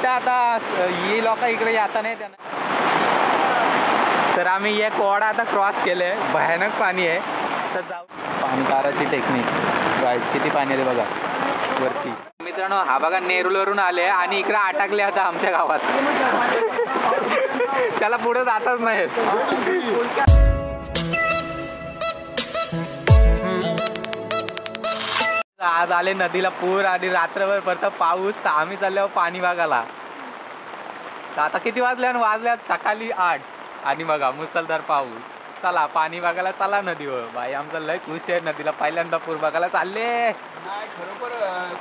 वाटतं आता ही लोक इकडे येता नाही त्यांना. तर आम्ही एक ओढा आता क्रॉस केले, भयानक पाणी आहे. तर जाऊ पाणी काराची टेक्निक गाईज, किती पाणी आले बघा वरती. मित्रांनो हा बघा नेरुलवरून आले आणि इकडे अटकले आता आमच्या गावात. त्याला पुढे जातच नाही. आज आले नदीला पूर आणि रात्रभर परत पाऊस. तर आम्ही चाललो पाणी बघायला. तर आता किती वाजल्यात सकाळी 8 आणि बघा मुसळधार पाऊस. चला पाणी बघायला चला नदीवर. बाई आमचा लय खुश आहे, नदीला पहिल्यांदा पूर बघायला चालले. नाही खरोखर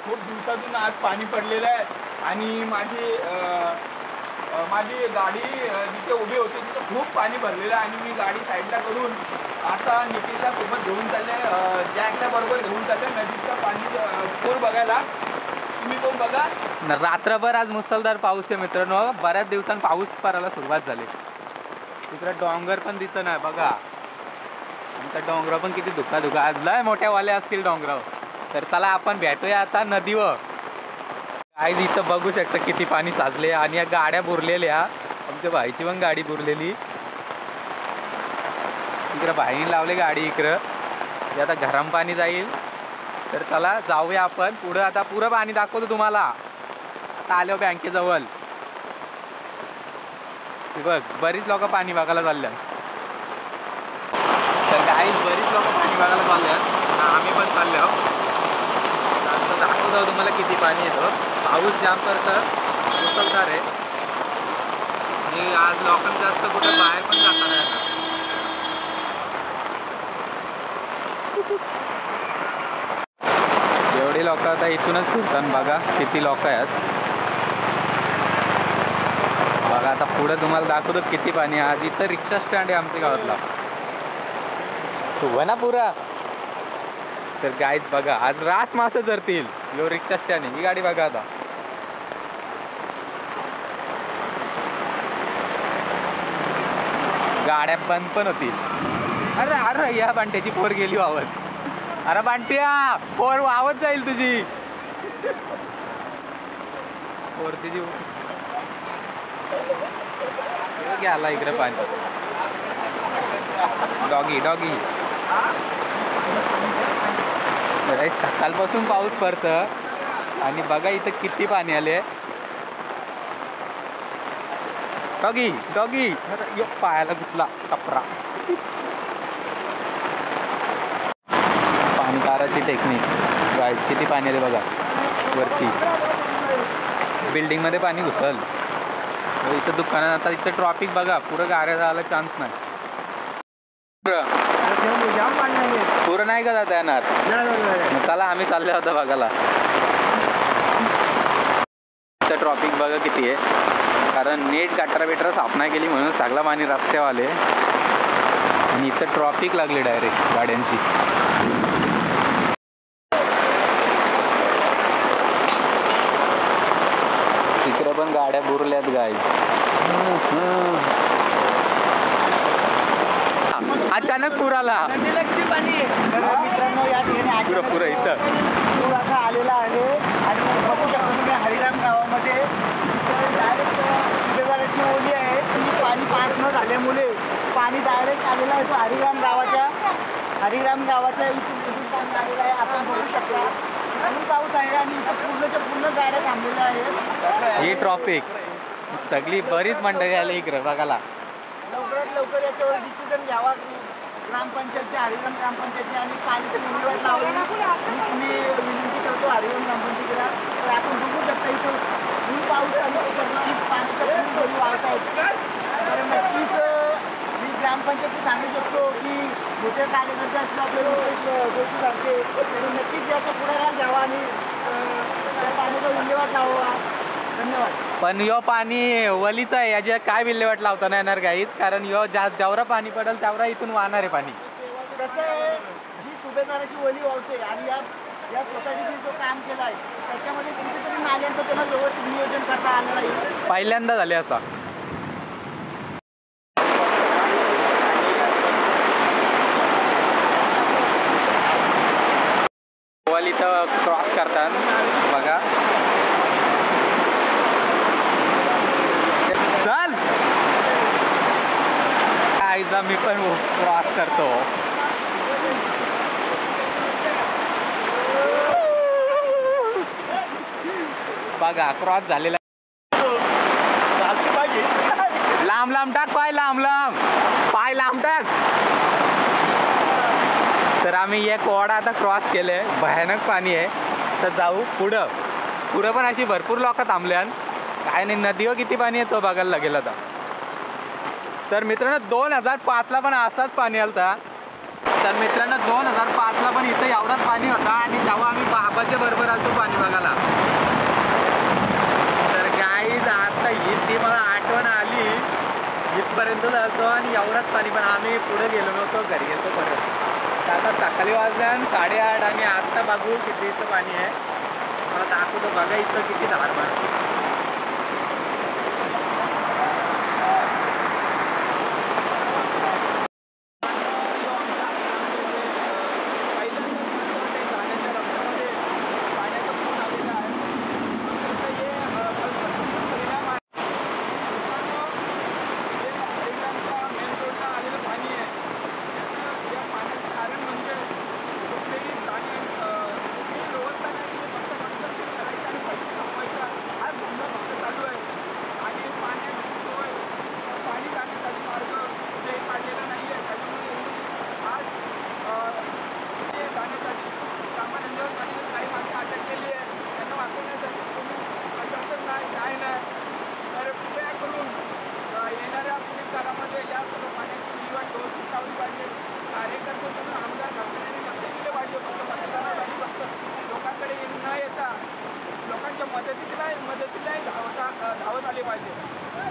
खूप दिवसातून आज पाणी पडलेलं आहे. आणि माझी गाडी जिथे उभी होती तिथे खूप पाणी भरलेलं आहे. आणि मी गाडी साईडला करून आता निखिलला सोबत घेऊन चालले, जॅकला बरोबर घेऊन चालले नदीचं पाणी पूर बघायला. तुम्ही पण बघा. रात्रभर आज मुसळधार पाऊस आहे मित्रांनो. बऱ्याच दिवसांनी पाऊस पडायला सुरुवात झाली. तिकडे डोंगर पण दिसत नाही बघा. आमचा डोंगर पण किती धुका आज लय मोठ्या वाल्या असतील डोंगरावर. तर चला आपण भेटूया आता नदीवर. काय इथं बघू शकता किती पाणी साचले आणि या गाड्या बुरलेल्या. आमच्या भाईची पण गाडी बुरलेली. इकडं भाईने लावले गाडी इकडं. ते आता गरम पाणी जाईल. तर चला जाऊया आपण पुढं. आता पुरं पाणी दाखवतो तुम्हाला. आता आलो बँकेजवळ. बघ बरीच लोक पाणी बघायला चालल्यात. तर काही बरीच लोक पाणी बघायला चालल्यात. आम्ही पण चाललो. दाखवतो तुम्हाला किती पाणी येतं. पाऊस जाम करतं, मुसळधार आहे. आणि आज लोकांना जास्त कुठं बाहेर पण जाता नाही. एवढी लोक आता इथूनच फिरतात बघा किती लोक आहेत बघा. आता पुढे तुम्हाला दाखवतो किती पाणी. आज इथं रिक्षा स्टँड आहे आमच्या गावातला, तू ना पुरा. तर गाईज बघा आज रास मासे जरतील. यो रिक्षा स्टँड आहे. ही गाडी बघा आता. गाड्या बंद पण होतील. अरे अरे या बांट्याची पोर गेली वावत. अरे बांट्या पोर वावत जाईल तुझी. पोर तुझी आला इकडे पाणी. Doggy doggy. सकाळपासून पाऊस पडतं आणि बघा इथं किती पाणी आले. डॉगी डॉगी पायाला गुतला कपरा. पाणी काराची टेक्निक गाईज, किती पाणी आले बघा वरती. बिल्डिंग मध्ये पाणी घुसल. इथं दुकानात आता इथं ट्रॉफिक बघा. पुरं गाड्या जायला चान्स नाही. पुरं नाही का जाता येणार. चला आम्ही चालले होतो बघायला. इथं ट्रॉफिक बघा किती आहे. कारण नेट गटारा बिटारा साफ नाही केली म्हणून सगळं पाणी रस्त्यावर आले. आणि इथं ट्रॉफिक लागली डायरेक्ट गाड्यांची. इकडे पण गाड्या बुरल्यात गाईज. अचानक पूर आला. मित्रांनो या ठिकाणी पुरं इथं पूर असा आलेला आहे. आणि बघू शकता तुम्ही हरिराम गावामध्ये डायरेक्ट सुभेदाराची ओली आहे. ती पाणी पास न झाल्यामुळे पाणी डायरेक्ट आलेलं आहे. तो हरिराम गावाच्या इथून पाणी आलेलं आहे. आपण बघू शकता आणि पाऊस आहे. आणि इथं पूर्णच्या पूर्ण गाड्या थांबलेल्या आहेत. ही ट्रॉफिक सगळी बरीच मंडळी आली इकडे बघायला. लवकरात लवकर याच्यावर डिसिजन घ्यावा ग्रामपंचायतची, हरिराम ग्रामपंचायतची. आणि पाण्याची विल्हेवाट लावली मी विनंती करतो हरिराम ग्रामपंचायतीला. तर आपण बघू शकता इथं फुल पाऊस चालू आहे. पाण्याचा फुल वाहत आहेत. तर नक्कीच मी ग्रामपंचायती सांगू शकतो की मोठे कार्यकर्ते असतील आपल्याला गोष्टी सांगते. तर नक्कीच याचा पुढाकार घ्यावा आणि पाण्याचा विल्हेवाट लावावा. धन्यवाद. पण यो पाणी वलीचं आहे. याच्या काय विल्हेवाट लावता नाही येणार गाईत. कारण यो जेवढं पाणी पडेल तेवढा इथून वाहणार आहे पाणी. कसं आहे जी सुभेदाराची वली वाहते आणि या सोसायटीने जो काम केला आहे त्याच्यामध्ये कुठेतरी नाल्यांचं त्यांना व्यवस्थित नियोजन करता आलं नाही. पहिल्यांदा झाले असा. वली तर क्रॉस करतात बघा. मी पण क्रॉस करतो. बघा क्रॉस झालेला. लांब लांब टाक पाय, लांब लांब पाय, लांब टाक. तर आम्ही एक ओढा आता क्रॉस केले. भयानक पाणी आहे. तर जाऊ पुढं. पुढं पण अशी भरपूर लोक थांबल्यान. काय नाही, नदीवर किती पाणी येतो बघायला लागेल आता. तर मित्रांनो 2005ला पण असाच पाणी आलता. तर मित्रांनो 2005ला पण इथं एवढाच पाणी होता. आणि जेव्हा आम्ही बाबाच्या बरोबर आलतो पाणी बघायला. तर गाईज आता इथे मला आठवण आली. इथपर्यंत जातो आणि एवढाच पाणी. पण आम्ही पुढे गेलो नव्हतो, घरी गेलो परत. तर आता सकाळी वाजल्या 8:30 आणि आत्ता बघू किती इथं पाणी आहे. मला दाखवतो बघा इथं किती धार मारतो.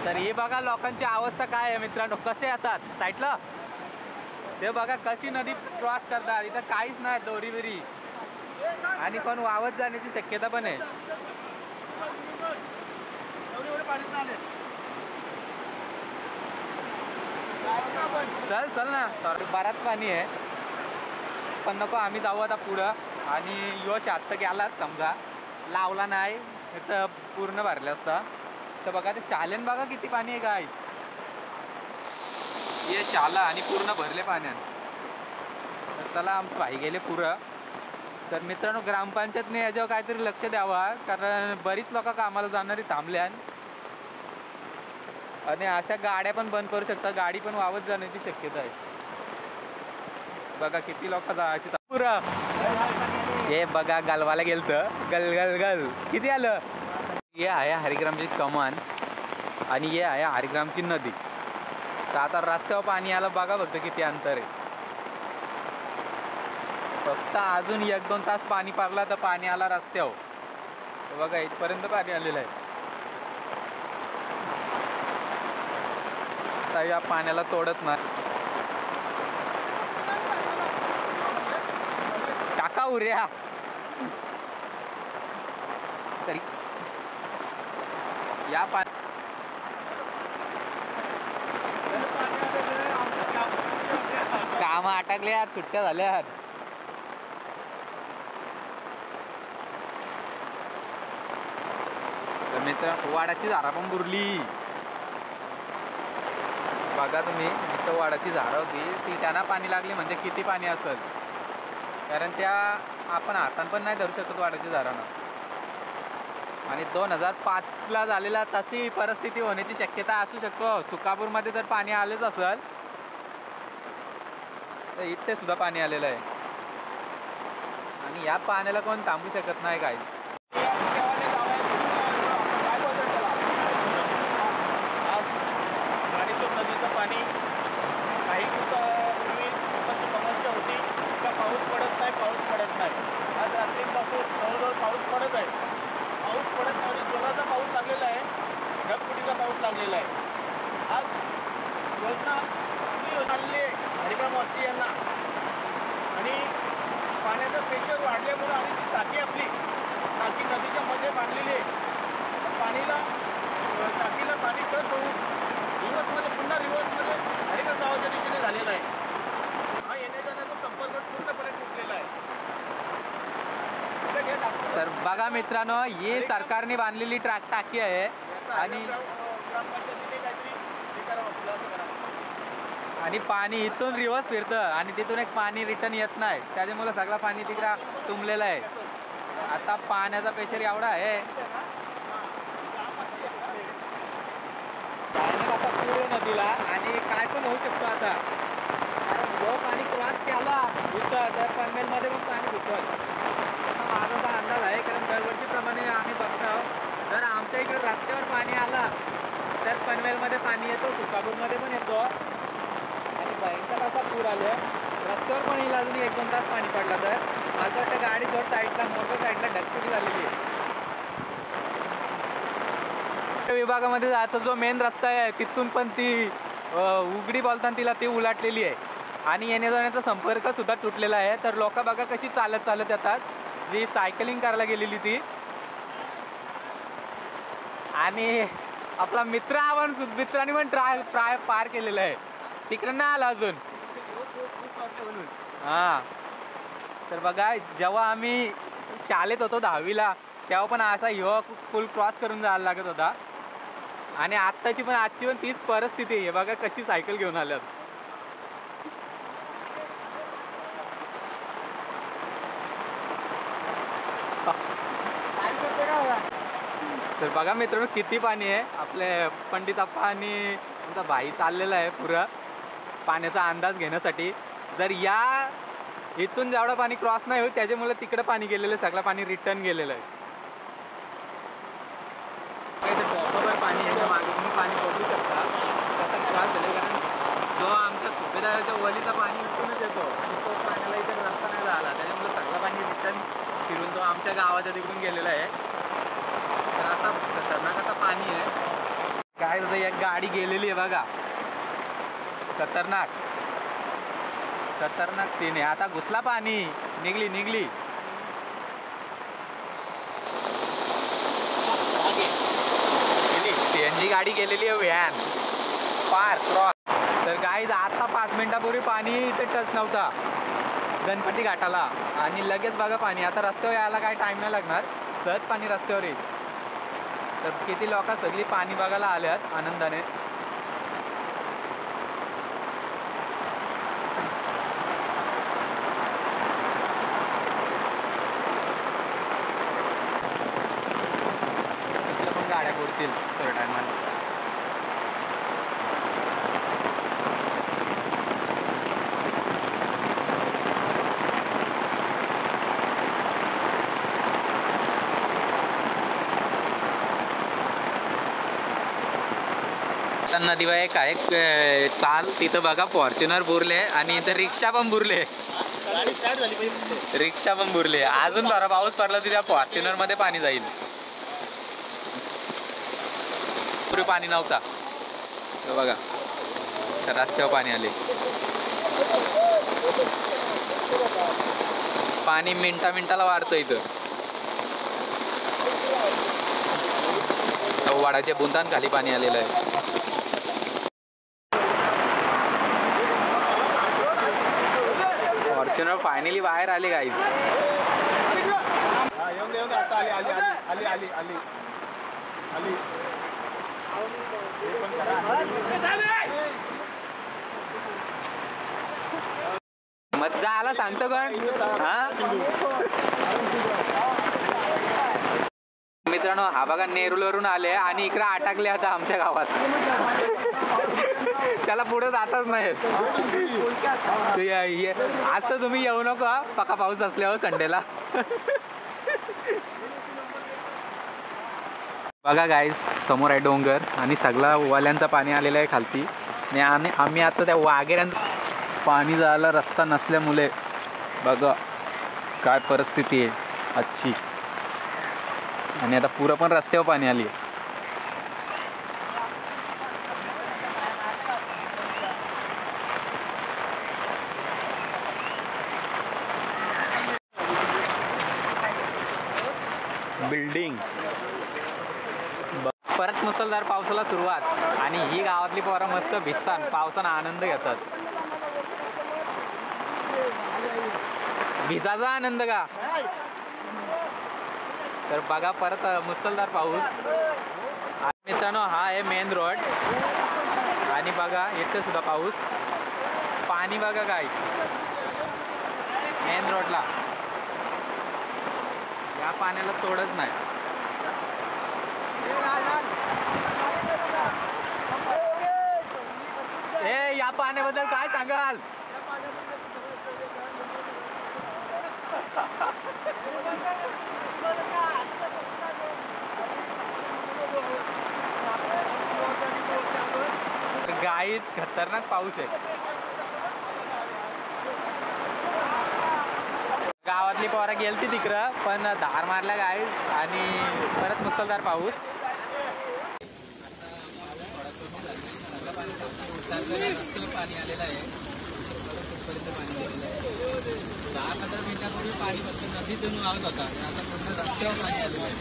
तर हे बघा लोकांची अवस्था काय आहे मित्रांनो, कसे येतात साईडला. ते बघा कशी नदी क्रॉस करतात. इथं काहीच नाही दोरी बिरी आणि कोण वावत जाण्याची शक्यता पण आहे. चल चल ना, बराच पाणी आहे. पण नको, आम्ही जाऊ आता पुढं. आणि यश आत्ता गेलाच समजा, लावला नाही तर पूर्ण भरले असता. तर बघा ते शालेन बघा किती पाणी आहे गाय. ये शाला आणि पूर्ण भरले पाण्यात. तर चला आमचे भाई गेले पुरं. तर मित्रांनो ग्रामपंचायतने याच्यावर काहीतरी लक्ष द्यावा, कारण बरीच लोक कामाला जाणारी थांबल्यान. आणि अशा गाड्या पण बंद करू शकतात, गाडी पण वावत जाण्याची शक्यता आहे. बघा किती लोक जायचे पुरं. हे बघा गलवाला गेलतं, गल गल गल किती आलं. हे आहे हरिग्रामची कमान आणि हे आहे हरिग्रामची नदी. तर आता रस्त्यावर पाणी आलं बघा फक्त किती अंतर आहे. फक्त अजून 1-2 तास पाणी पडला तर पाणी आला रस्त्यावर. बघा इथपर्यंत पाणी आलेलं आहे. तर या पाण्याला तोडत नाही. टाका उऱ्या तरी या काम अटकले यार, सुट्ट्या झाल्या. तर मित्र वाडाची झाडा पण बुरली बघा तुम्ही. इथं वाडाची झाडं होती ती, त्यांना पाणी लागली म्हणजे किती पाणी असेल. कारण त्या आपण हातान पण नाही धरू शकत वाडाची झाडांना. आणि 2005ला झालेला तशी परिस्थिती होण्याची शक्यता असू शकतो. सुकापूरमध्ये जर पाणी आलेच असेल तर इथे सुद्धा पाणी आलेलं आहे. आणि या पाण्याला कोण थांबू शकत नाही काय. नदीचं पाणी काही दिवसापूर्वी समस्या होती का पाऊस पडत नाही. आज रात्रीपासून जवळजवळ पाऊस पडत आहे. पाऊस पडत नाही, जोराचा पाऊस लागलेला आहे, ढगफुटीचा पाऊस लागलेला आहे. आज योजना चालली आहे हरिग्रामवासी यांना. आणि पाण्याचं प्रेशर वाढल्यामुळं आणि ती टाकी आपली टाकी नदीच्या मध्ये बांधलेली आहे. टाकीला पाणी कट होऊन रिव्हर्समध्ये पुन्हा रिव्हर्समध्ये हरिग्राम गावाच्या दिशेने झालेला आहे. हा येण्या जाण्याचा संपर्क पूर्णपणे तुटलेला आहे. तर बघा मित्रांनो ही सरकारने बांधलेली टाकी आहे. आणि आणि पाणी इथून रिव्हर्स फिरतं आणि तिथून एक पाणी रिटर्न येत नाही, त्याच्यामुळे सगळं पाणी तिकडं तुंबलेलं आहे. आता पाण्याचा प्रेशर एवढा आहे आता पूर्ण नदीला, आणि काय पण होऊ शकतो आता, कारण जो पाणी क्रॉस केला इथं तर पनवेलमध्ये पण पाणी घुसवल माझा असा अंदाज आहे. कारण दरवर्षीप्रमाणे आम्ही बघतो, जर आमच्या इकडे रस्त्यावर पाणी आला तर पनवेलमध्ये पाणी येतो, सुकापूरमध्ये पण येतो, आणि भयंकर असा पूर आले. रस्त्यावर पण येईल अजून 1-2 तास पाणी पडला तर. मला वाटतं गाडी थोडं साईडला, मोटर साईडला ढकफुटी झालेली आहे. विभागामध्ये जायचा जो मेन रस्ता आहे तिथून पण ती उघडी बोलताना तिला ती उलाटलेली आहे, आणि येण्या जाण्याचा संपर्क सुद्धा तुटलेला आहे. तर लोक बघा कशी चालत चालत येतात, जी सायकलिंग करायला गेलेली ती. आणि आपला मित्रांनी पण ट्राय पार केलेला आहे, तिकडे नाही आला अजून. हां, तर बघा जेव्हा आम्ही शाळेत होतो 10वीला तेव्हा पण असा ह्यो पूल क्रॉस करून जायला लागत होता, आणि आजची पण तीच परिस्थिती आहे. बघा कशी सायकल घेऊन आल्यात. तर बघा मित्रांनो किती पाणी आहे. आपले पंडित अप्पा आणि आमचा भाई चाललेला आहे पुरा पाण्याचा अंदाज घेण्यासाठी. जर या इथून जेवढं पाणी क्रॉस नाही होत त्याच्यामुळे तिकडे पाणी गेलेलं आहे, सगळं पाणी रिटर्न गेलेलं आहे. टॉपवर पाणी आहे, मागे तुम्ही पाणी बघू शकता. त्याचा त्रास झाले कारण जो आमच्या सुभेदाराच्या वलीचा पाणी इथूनच येतो, आणि तो पाण्याला इथे रस्ता नाही झाला, त्याच्यामुळे सगळं पाणी रिटर्न फिरून तो आमच्या गावाच्या तिकडून गेलेला आहे. तर असा खतरनाक असं पाणी आहे. काय होतं, एक गाडी गेलेली आहे बघा, खतरनाक सीन आहे. आता घुसला पाणी, निघली CNG गाडी गेलेली आहे, व्हॅन पार क्रॉस. तर गाईज आता 5 मिनिटापूर्वी पाणी इथे टच नव्हता गणपती घाटाला, आणि लगेच बघा पाणी. आता रस्त्यावर यायला काय टाईम नाही लागणार, सहज पाणी रस्त्यावर येईल. तर किती लोक सगळी पाणी बघायला आल्यात आनंदाने. पण गाड्या पुरतील थोड्या टायमाला. नदीवर एक आहे चाल, तिथं बघा फॉर्च्युनर बुरले, आणि इथं रिक्षा पण बुरले. अजून थोडा पाऊस पडला तर त्या फॉर्च्युनर मध्ये पाणी जाईल. पुरे पाणी नव्हता बघा, तर रस्त्यावर पाणी आले. पाणी मिनिटाला वाढतं इथं. वाडाच्या बुंदान खाली पाणी आलेलं आहे. फॉर्च्युनर फायनली बाहेर आली गाईज. मज्जा आला सांगतो कोण. हा मित्रांनो, हा बघा नेरुलवरून आले आणि इकडे अटकले आता आमच्या गावात. त्याला पुढे जातच नाहीत. आज तर तुम्ही येऊ नको पका पाऊस असल्यावर संडेला. बघा गाईज, समोर आहे डोंगर आणि सगळा वाल्यांचा पाणी आलेलं आहे खालती. आणि आम्ही आता त्या वाघेऱ्यांचा पाणी जायला रस्ता नसल्यामुळे बघा काय परिस्थिती आहे आजची. आणि आता पुरं पण रस्त्यावर पाणी आली आहे. बिल्डिंग. परत मुसळधार पावसाला सुरुवात, आणि ही गावातली पोरं मस्त भिजतात, पावसानं आनंद घेतात. भिजाचा आनंद का. तर बघा परत मुसळधार पाऊस. मित्रांनो, हा आहे मेन रोड, आणि बघा इथे सुद्धा पाऊस. पाणी बघा काय मेन रोडला, या पाण्याला तोडच नाही. ए या पाण्याबद्दल काय सांगाल? गाईच खतरनाक पाऊस आहे. गावातली पोरा गेलती तिकडं पण धार मारल्या गाई आणि परत मुसळधार पाऊस. पाणी आलेलं आहे, पाणी आलेलं आहे. 10-15 मिनिटापूर्वी पाणी फक्त नदीतून वाहत होता, आता पूर्ण रस्त्यावर पाणी आलेलं आहे.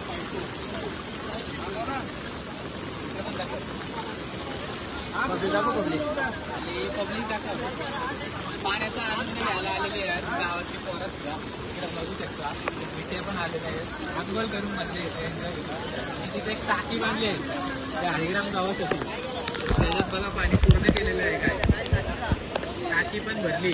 आणि पब्लिक दाखव पाण्याचा आनंद घ्यायला आलेले आहेत. गावातली पोरं सुद्धा इकडे बघू शकता, इथे पण आलेले आहेत. अंघोळ करून मजा येते, एन्जॉय घेतात. आणि तिथे एक टाकी बांधली आहे त्या हरिग्राम गावासाठी, त्याच्यात बघा पाणी पूर्ण केलेलं आहे. काय टाकी पण भरली.